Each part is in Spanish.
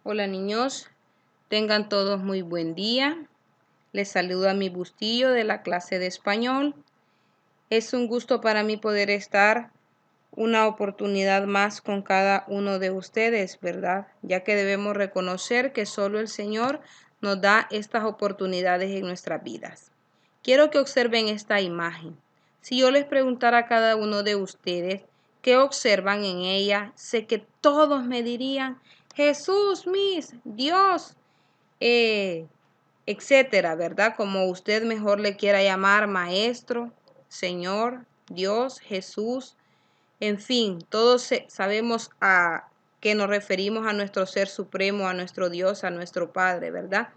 Hola niños, tengan todos muy buen día. Les saluda mi Bustillo de la clase de español. Es un gusto para mí poder estar una oportunidad más con cada uno de ustedes, ¿verdad? Ya que debemos reconocer que solo el Señor nos da estas oportunidades en nuestras vidas. Quiero que observen esta imagen. Si yo les preguntara a cada uno de ustedes qué observan en ella, sé que todos me dirían, Jesús, Dios, eh, etcétera, ¿verdad? Como usted mejor le quiera llamar, Maestro, Señor, Dios, Jesús. En fin, todos sabemos a que nos referimos a nuestro Ser Supremo, a nuestro Dios, a nuestro Padre, ¿verdad?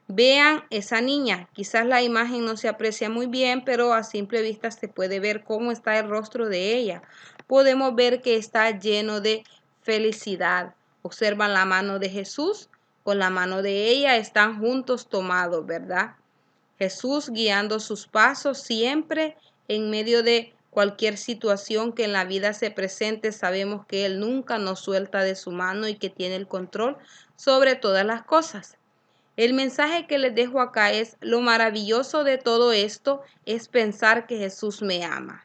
Vean esa niña, quizás la imagen no se aprecia muy bien, pero a simple vista se puede ver cómo está el rostro de ella. Podemos ver que está lleno de felicidad. Observan la mano de Jesús, con la mano de ella están juntos tomados, ¿verdad? Jesús guiando sus pasos siempre en medio de cualquier situación que en la vida se presente. Sabemos que Él nunca nos suelta de su mano y que tiene el control sobre todas las cosas. El mensaje que les dejo acá es: lo maravilloso de todo esto es pensar que Jesús me ama.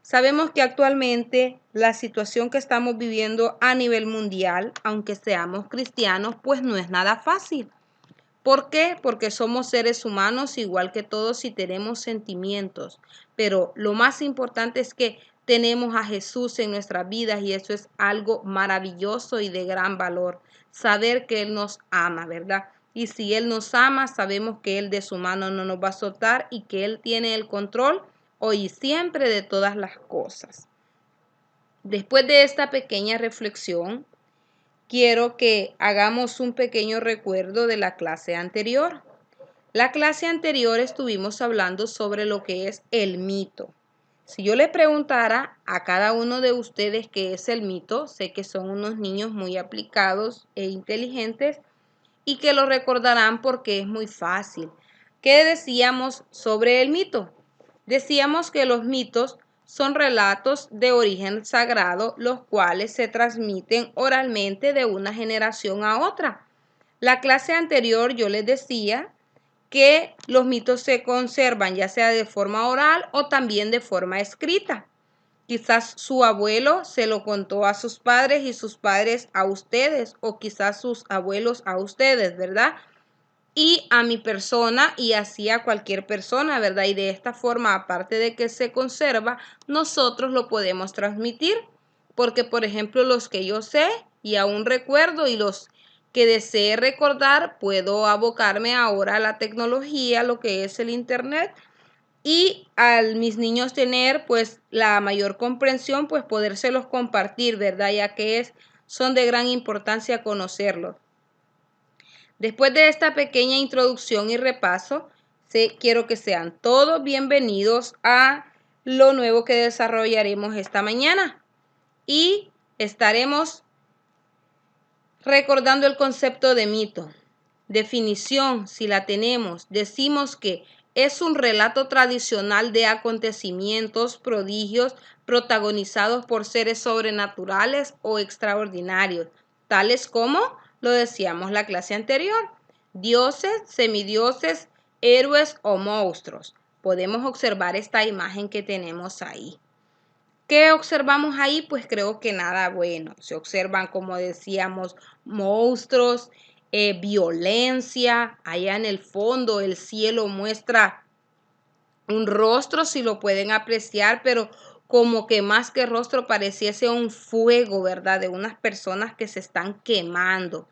Sabemos que actualmente la situación que estamos viviendo a nivel mundial, aunque seamos cristianos, pues no es nada fácil. ¿Por qué? Porque somos seres humanos igual que todos y tenemos sentimientos. Pero lo más importante es que tenemos a Jesús en nuestras vidas y eso es algo maravilloso y de gran valor. Saber que Él nos ama, ¿verdad? Y si Él nos ama, sabemos que Él de su mano no nos va a soltar y que Él tiene el control hoy y siempre de todas las cosas. Después de esta pequeña reflexión, quiero que hagamos un pequeño recuerdo de la clase anterior. La clase anterior estuvimos hablando sobre lo que es el mito. Si yo le preguntara a cada uno de ustedes qué es el mito, sé que son unos niños muy aplicados e inteligentes y que lo recordarán porque es muy fácil. ¿Qué decíamos sobre el mito? Decíamos que los mitos son relatos de origen sagrado, los cuales se transmiten oralmente de una generación a otra. La clase anterior yo les decía que los mitos se conservan ya sea de forma oral o también de forma escrita. Quizás su abuelo se lo contó a sus padres y sus padres a ustedes, o quizás sus abuelos a ustedes, ¿verdad? Y a mi persona y así a cualquier persona, ¿verdad? Y de esta forma, aparte de que se conserva, nosotros lo podemos transmitir, porque por ejemplo los que yo sé y aún recuerdo y los que desee recordar, puedo abocarme ahora a la tecnología, lo que es el internet, y a mis niños tener pues la mayor comprensión, pues podérselos compartir, ¿verdad? Ya que son de gran importancia conocerlos. Después de esta pequeña introducción y repaso, quiero que sean todos bienvenidos a lo nuevo que desarrollaremos esta mañana. Y estaremos recordando el concepto de mito. Definición, si la tenemos, decimos que es un relato tradicional de acontecimientos, prodigios, protagonizados por seres sobrenaturales o extraordinarios, tales como lo decíamos la clase anterior, dioses, semidioses, héroes o monstruos. Podemos observar esta imagen que tenemos ahí. ¿Qué observamos ahí? Pues creo que nada bueno. Se observan, como decíamos, monstruos, violencia. Allá en el fondo el cielo muestra un rostro, si lo pueden apreciar, pero como que más que rostro pareciese un fuego, ¿verdad? De unas personas que se están quemando.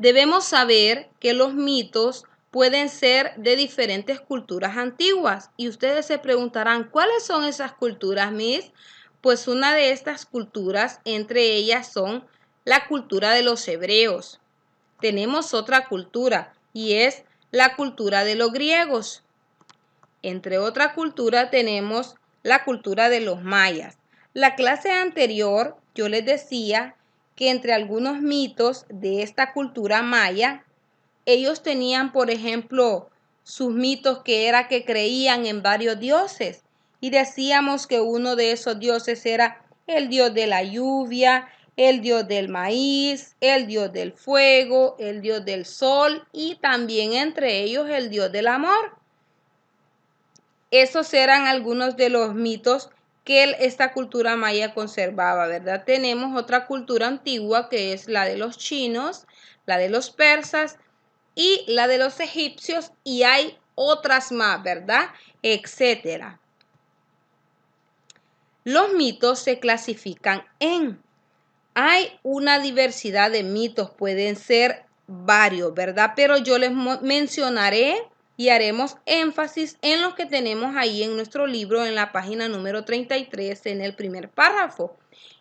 Debemos saber que los mitos pueden ser de diferentes culturas antiguas y ustedes se preguntarán, ¿cuáles son esas culturas, Miss? Pues una de estas culturas, entre ellas son la cultura de los hebreos. Tenemos otra cultura y es la cultura de los griegos. Entre otra cultura tenemos la cultura de los mayas. La clase anterior yo les decía que entre algunos mitos de esta cultura maya, ellos tenían, por ejemplo, sus mitos que era que creían en varios dioses. Y decíamos que uno de esos dioses era el dios de la lluvia, el dios del maíz, el dios del fuego, el dios del sol y también entre ellos el dios del amor. Esos eran algunos de los mitos que esta cultura maya conservaba, ¿verdad? Tenemos otra cultura antigua que es la de los chinos, la de los persas y la de los egipcios, y hay otras más, ¿verdad? Etcétera. Los mitos se clasifican hay una diversidad de mitos, pueden ser varios, ¿verdad? Pero yo les mencionaré y haremos énfasis en los que tenemos ahí en nuestro libro, en la página número 33, en el primer párrafo.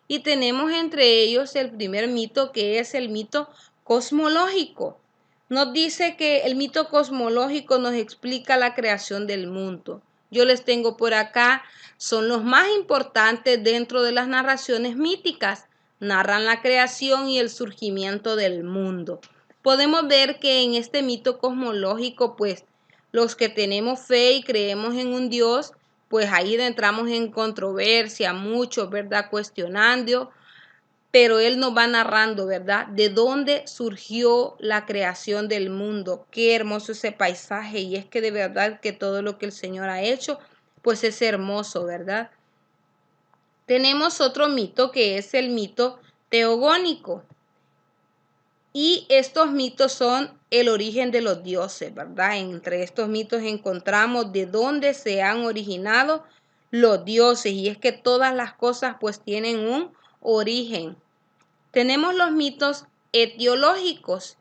Y tenemos entre ellos el primer mito, que es el mito cosmológico. Nos dice que el mito cosmológico nos explica la creación del mundo. Yo les tengo por acá, son los más importantes dentro de las narraciones míticas. Narran la creación y el surgimiento del mundo. Podemos ver que en este mito cosmológico, pues, los que tenemos fe y creemos en un Dios, pues ahí entramos en controversia, muchos, ¿verdad? Cuestionando, pero él nos va narrando, ¿verdad? De dónde surgió la creación del mundo. Qué hermoso ese paisaje, y es que de verdad que todo lo que el Señor ha hecho, pues es hermoso, ¿verdad? Tenemos otro mito que es el mito teogónico. Y estos mitos son el origen de los dioses, ¿verdad? Entre estos mitos encontramos de dónde se han originado los dioses, y es que todas las cosas pues tienen un origen. Tenemos los mitos etiológicos.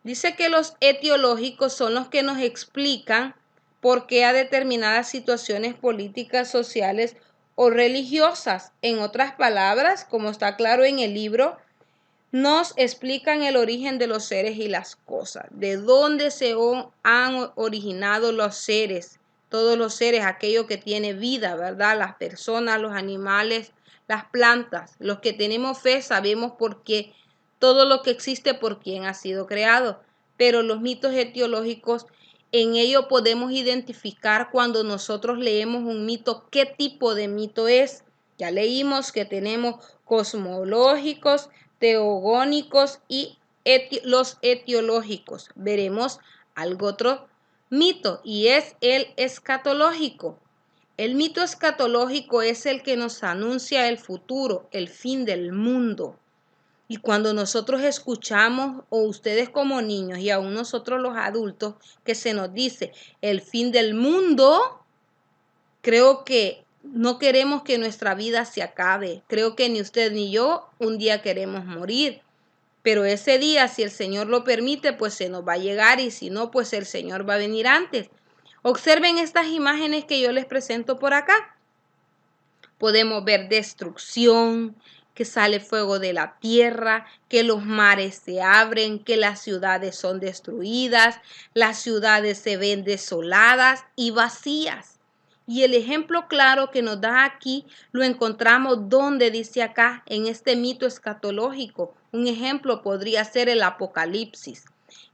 Dice que los etiológicos son los que nos explican por qué a determinadas situaciones políticas, sociales o religiosas. En otras palabras, como está claro en el libro, nos explican el origen de los seres y las cosas, de dónde se han originado los seres, todos los seres, aquello que tiene vida, ¿verdad? Las personas, los animales, las plantas. Los que tenemos fe sabemos por qué, todo lo que existe por quién ha sido creado, pero los mitos etiológicos, en ello podemos identificar cuando nosotros leemos un mito, qué tipo de mito es. Ya leímos que tenemos cosmológicos, teogónicos y los etiológicos. Veremos algo otro mito, y es el escatológico. El mito escatológico es el que nos anuncia el futuro, el fin del mundo. Y cuando nosotros escuchamos, o ustedes como niños y aún nosotros los adultos, que se nos dice el fin del mundo, creo que no queremos que nuestra vida se acabe. Creo que ni usted ni yo un día queremos morir. Pero ese día, si el Señor lo permite, pues se nos va a llegar, y si no, pues el Señor va a venir antes. Observen estas imágenes que yo les presento por acá. Podemos ver destrucción, que sale fuego de la tierra, que los mares se abren, que las ciudades son destruidas, las ciudades se ven desoladas y vacías. Y el ejemplo claro que nos da aquí lo encontramos donde dice acá, en este mito escatológico. Un ejemplo podría ser el Apocalipsis.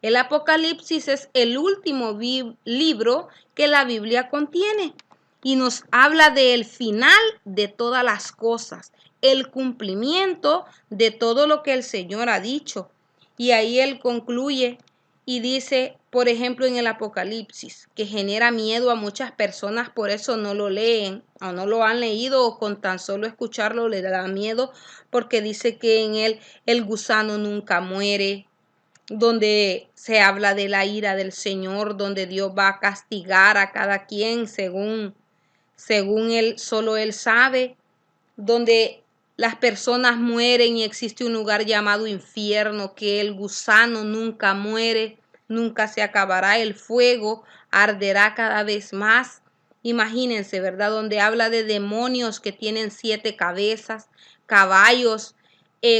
El Apocalipsis es el último libro que la Biblia contiene y nos habla del final de todas las cosas, el cumplimiento de todo lo que el Señor ha dicho. Y ahí él concluye y dice, por ejemplo, en el Apocalipsis, que genera miedo a muchas personas, por eso no lo leen o no lo han leído, o con tan solo escucharlo le da miedo, porque dice que en él el gusano nunca muere, donde se habla de la ira del Señor, donde Dios va a castigar a cada quien según él, solo él sabe, donde las personas mueren y existe un lugar llamado infierno, que el gusano nunca muere, nunca se acabará, el fuego arderá cada vez más. Imagínense, ¿verdad? Donde habla de demonios que tienen 7 cabezas, caballos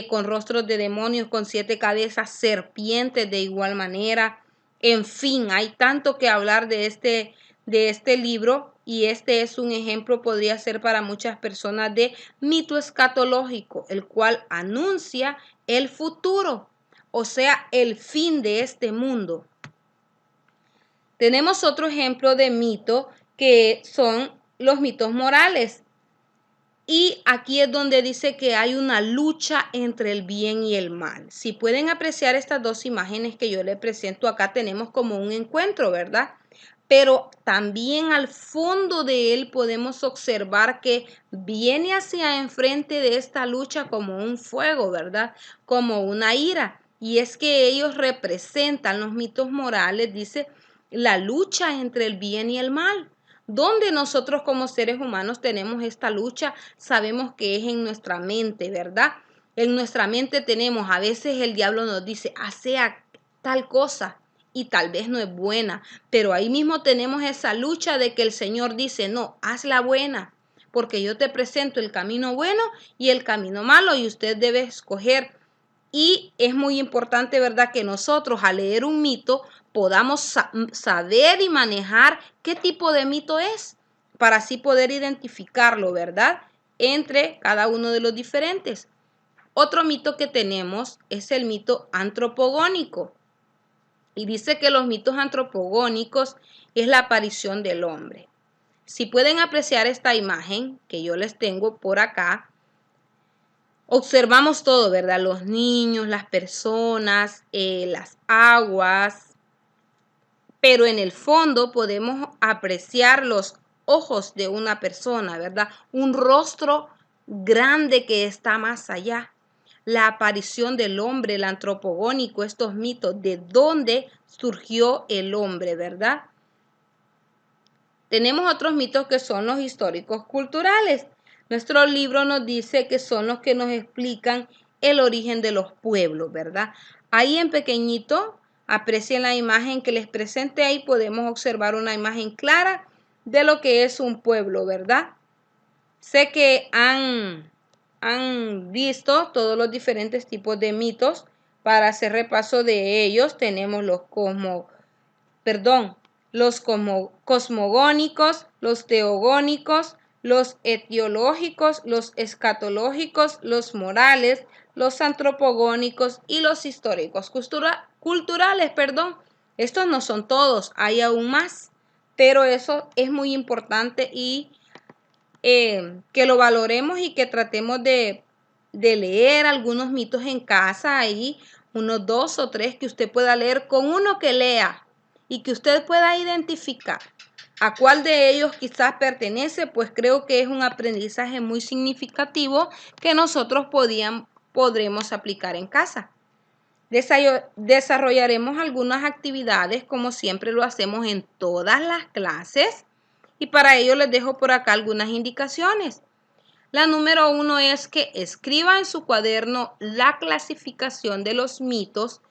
con rostros de demonios con 7 cabezas, serpientes de igual manera. En fin, hay tanto que hablar de este libro, y este es un ejemplo, podría ser para muchas personas, de mito escatológico, el cual anuncia el futuro, o sea, el fin de este mundo. Tenemos otro ejemplo de mito que son los mitos morales. Y aquí es donde dice que hay una lucha entre el bien y el mal. Si pueden apreciar estas dos imágenes que yo les presento acá, tenemos como un encuentro, ¿verdad? Pero también al fondo de él podemos observar que viene hacia enfrente de esta lucha como un fuego, ¿verdad? Como una ira. Y es que ellos representan los mitos morales, dice, la lucha entre el bien y el mal. Donde nosotros como seres humanos tenemos esta lucha, sabemos que es en nuestra mente, ¿verdad? En nuestra mente tenemos, a veces el diablo nos dice, hace tal cosa y tal vez no es buena, pero ahí mismo tenemos esa lucha de que el Señor dice, no, haz la buena, porque yo te presento el camino bueno y el camino malo y usted debe escoger. Y es muy importante, ¿verdad?, que nosotros al leer un mito podamos saber y manejar qué tipo de mito es, para así poder identificarlo, ¿verdad?, entre cada uno de los diferentes. Otro mito que tenemos es el mito antropogónico. Y dice que los mitos antropogónicos es la aparición del hombre. Si pueden apreciar esta imagen que yo les tengo por acá, observamos todo, ¿verdad? Los niños, las personas, las aguas, pero en el fondo podemos apreciar los ojos de una persona, ¿verdad? Un rostro grande que está más allá. La aparición del hombre, el antropogónico, estos mitos, de dónde surgió el hombre, ¿verdad? Tenemos otros mitos que son los históricos culturales. Nuestro libro nos dice que son los que nos explican el origen de los pueblos, ¿verdad? Ahí en pequeñito, aprecien la imagen que les presenté, ahí podemos observar una imagen clara de lo que es un pueblo, ¿verdad? Sé que han visto todos los diferentes tipos de mitos. Para hacer repaso de ellos, tenemos los cosmogónicos, los teogónicos, los etiológicos, los escatológicos, los morales, los antropogónicos y los históricos culturales. Estos no son todos, hay aún más, pero eso es muy importante y que lo valoremos y que tratemos de leer algunos mitos en casa, ahí unos 2 o 3 que usted pueda leer. Con uno que lea y que usted pueda identificar a cuál de ellos quizás pertenece, pues creo que es un aprendizaje muy significativo que nosotros podremos aplicar en casa. Desarrollaremos algunas actividades como siempre lo hacemos en todas las clases y para ello les dejo por acá algunas indicaciones. La número 1 es que escriba en su cuaderno la clasificación de los mitos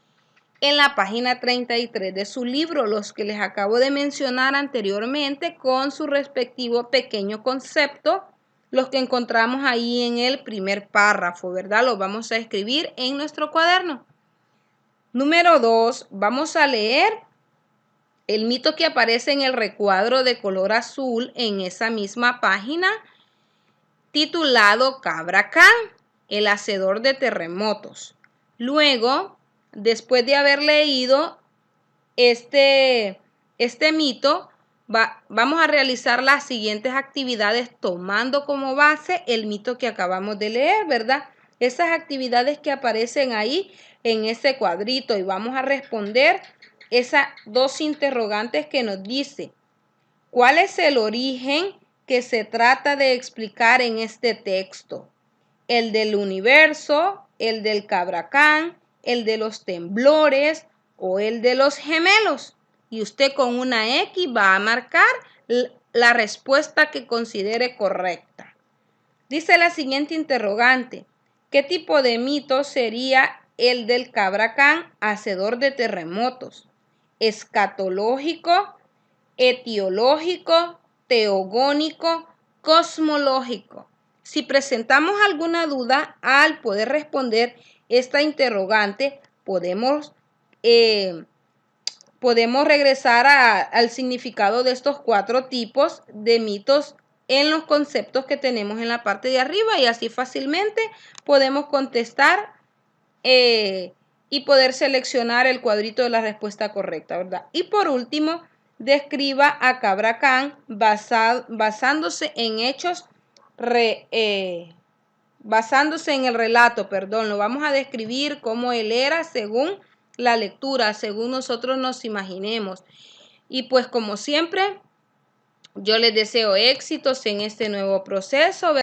en la página 33 de su libro, los que les acabo de mencionar anteriormente con su respectivo pequeño concepto, los que encontramos ahí en el primer párrafo, ¿verdad? Los vamos a escribir en nuestro cuaderno. Número 2, vamos a leer el mito que aparece en el recuadro de color azul en esa misma página, titulado Cabra Can, el hacedor de terremotos. Luego, después de haber leído este mito, vamos a realizar las siguientes actividades tomando como base el mito que acabamos de leer, ¿verdad? Esas actividades que aparecen ahí en ese cuadrito, y vamos a responder esas dos interrogantes que nos dice: ¿cuál es el origen que se trata de explicar en este texto? ¿El del universo, el del Cabra Can, el de los temblores o el de los gemelos? Y usted con una X va a marcar la respuesta que considere correcta. Dice la siguiente interrogante: ¿qué tipo de mito sería el del Cabra Can, hacedor de terremotos? ¿Escatológico, etiológico, teogónico, cosmológico? Si presentamos alguna duda al poder responder esta interrogante, podemos regresar al significado de estos 4 tipos de mitos en los conceptos que tenemos en la parte de arriba, y así fácilmente podemos contestar y poder seleccionar el cuadrito de la respuesta correcta, ¿verdad? Y por último, describa a Cabra Can basándose en hechos basándose en el relato, perdón, lo vamos a describir como él era según la lectura, según nosotros nos imaginemos. Y pues como siempre, yo les deseo éxitos en este nuevo proceso.